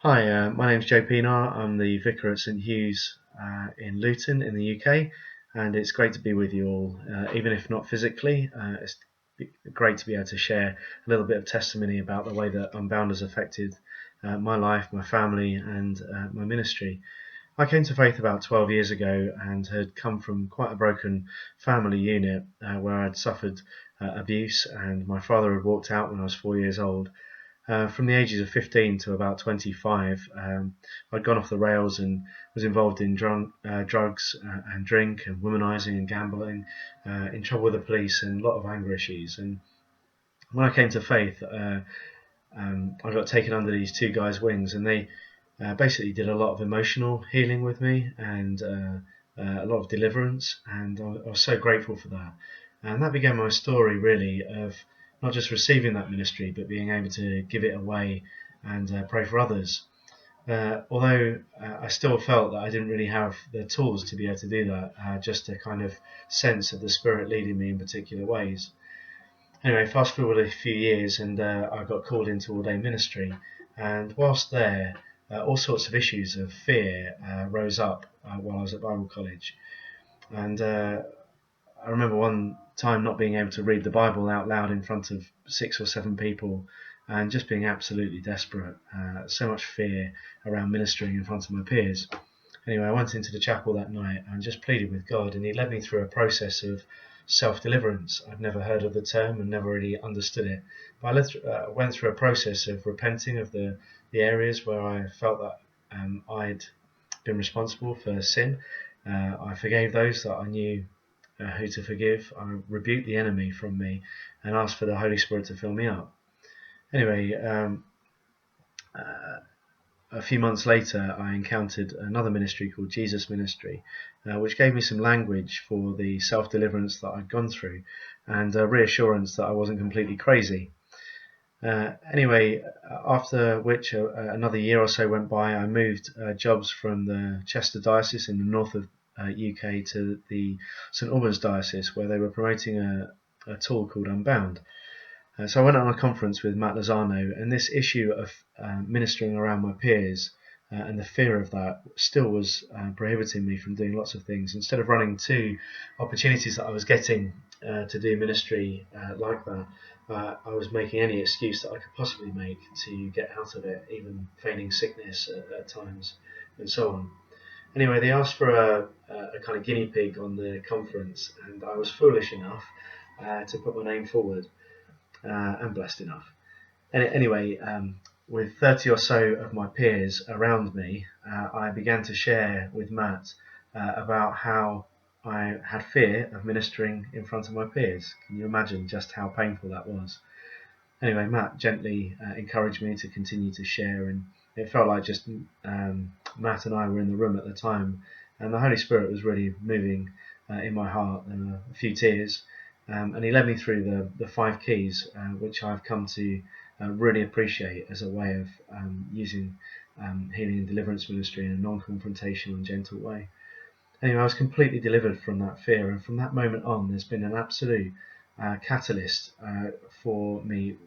Hi, my name's Joe Pinar. I'm the vicar at St Hugh's in Luton in the UK, and it's great to be with you all, even if not physically. It's great to be able to share a little bit of testimony about the way that Unbound has affected my life, my family, and my ministry. I came to faith about 12 years ago and had come from quite a broken family unit where I'd suffered abuse, and my father had walked out when I was 4 years old. From the ages of 15 to about 25, I'd gone off the rails and was involved in drugs and drink and womanizing and gambling, in trouble with the police and a lot of anger issues. And when I came to faith, I got taken under these two guys' wings, and they basically did a lot of emotional healing with me and a lot of deliverance, and I was so grateful for that. And that began my story, really, of not just receiving that ministry, but being able to give it away and pray for others. Although I still felt that I didn't really have the tools to be able to do that, just a kind of sense of the Spirit leading me in particular ways. Anyway, fast forward a few years, and I got called into ordained ministry. And whilst there, all sorts of issues of fear rose up while I was at Bible college. And I remember one time not being able to read the Bible out loud in front of 6 or 7 people and just being absolutely desperate. So much fear around ministering in front of my peers. Anyway, I went into the chapel that night and just pleaded with God, and He led me through a process of self-deliverance. I'd never heard of the term and never really understood it. But I went through a process of repenting of the areas where I felt that I'd been responsible for sin. I forgave those that I knew who to forgive. I rebuked the enemy from me and asked for the Holy Spirit to fill me up. Anyway, a few months later, I encountered another ministry called Jesus Ministry, which gave me some language for the self-deliverance that I'd gone through and reassurance that I wasn't completely crazy. Anyway, after which another year or so went by, I moved jobs from the Chester diocese in the north of UK to the St Albans diocese, where they were promoting a tool called Unbound. So I went on a conference with Matt Lozano, and this issue of ministering around my peers and the fear of that still was prohibiting me from doing lots of things. Instead of running to opportunities that I was getting to do ministry like that, I was making any excuse that I could possibly make to get out of it, even feigning sickness at times, and so on. Anyway, they asked for a kind of guinea pig on the conference, and I was foolish enough to put my name forward, and blessed enough. Anyway, with 30 or so of my peers around me, I began to share with Matt about how I had fear of ministering in front of my peers. Can you imagine just how painful that was? Anyway, Matt gently encouraged me to continue to share, and it felt like just Matt and I were in the room at the time, and the Holy Spirit was really moving in my heart. There were a few tears, and He led me through the 5 keys, which I've come to really appreciate as a way of using healing and deliverance ministry in a non-confrontational and gentle way. Anyway, I was completely delivered from that fear, and from that moment on, there's been an absolute catalyst for me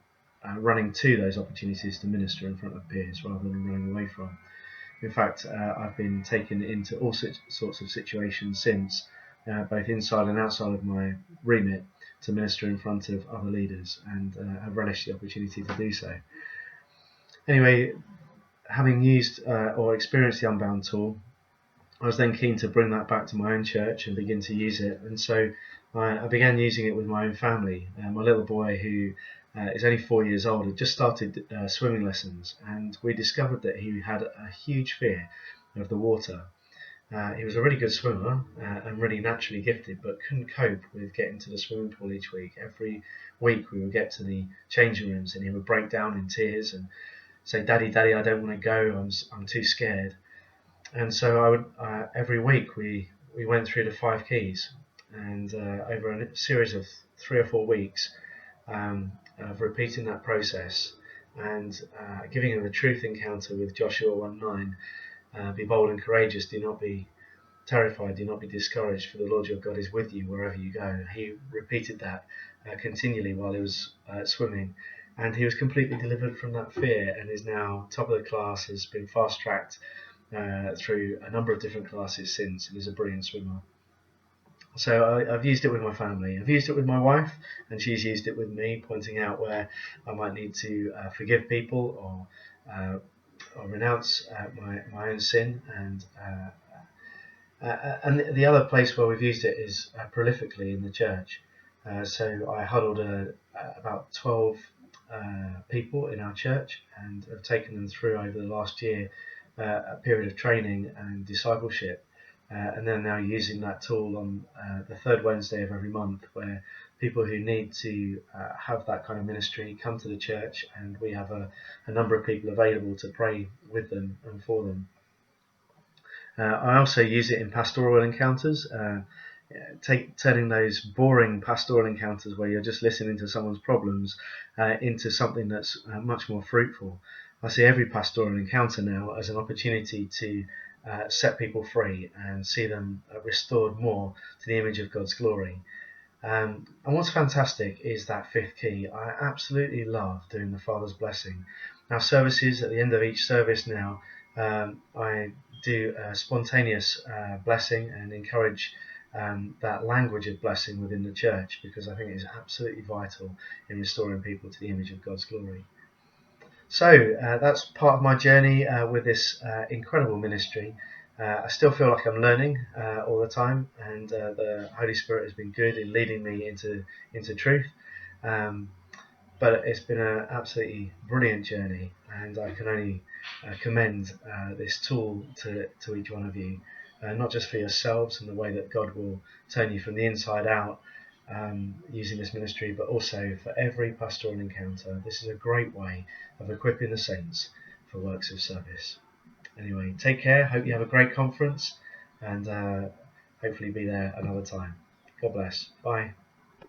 running to those opportunities to minister in front of peers rather than running away from. In fact, I've been taken into all sorts of situations since, both inside and outside of my remit, to minister in front of other leaders, and have relished the opportunity to do so. Anyway, having used or experienced the Unbound tool, I was then keen to bring that back to my own church and begin to use it, and so I began using it with my own family. My little boy, who is only 4 years old, had just started swimming lessons, and we discovered that he had a huge fear of the water. He was a really good swimmer and really naturally gifted, but couldn't cope with getting to the swimming pool each week. Every week we would get to the changing rooms and he would break down in tears and say, "Daddy, Daddy, I don't want to go. I'm too scared." And so I would every week we went through the 5 keys, and over a series of 3 or 4 weeks of repeating that process and giving him a truth encounter with Joshua 1:9. Be bold and courageous, do not be terrified, do not be discouraged, for the Lord your God is with you wherever you go. He repeated that continually while he was swimming, and he was completely delivered from that fear and is now top of the class, has been fast tracked through a number of different classes since, and is a brilliant swimmer. So I've used it with my family. I've used it with my wife, and she's used it with me, pointing out where I might need to forgive people or renounce my own sin. And the other place where we've used it is prolifically in the church. So I huddled about 12 people in our church and have taken them through over the last year a period of training and discipleship. And then now using that tool on the third Wednesday of every month, where people who need to have that kind of ministry come to the church, and we have a number of people available to pray with them and for them. I also use it in pastoral encounters, turning those boring pastoral encounters where you're just listening to someone's problems into something that's much more fruitful. I see every pastoral encounter now as an opportunity to set people free and see them restored more to the image of God's glory. And what's fantastic is that fifth key. I absolutely love doing the Father's blessing. Our services, at the end of each service now, I do a spontaneous blessing and encourage that language of blessing within the church, because I think it is absolutely vital in restoring people to the image of God's glory. So that's part of my journey with this incredible ministry. I still feel like I'm learning all the time, and the Holy Spirit has been good in leading me into truth. But it's been an absolutely brilliant journey, and I can only commend this tool to each one of you, not just for yourselves and the way that God will turn you from the inside out using this ministry, but also for every pastoral encounter. This is a great way of equipping the saints for works of service. Anyway, take care. Hope you have a great conference, and hopefully be there another time. God bless. Bye.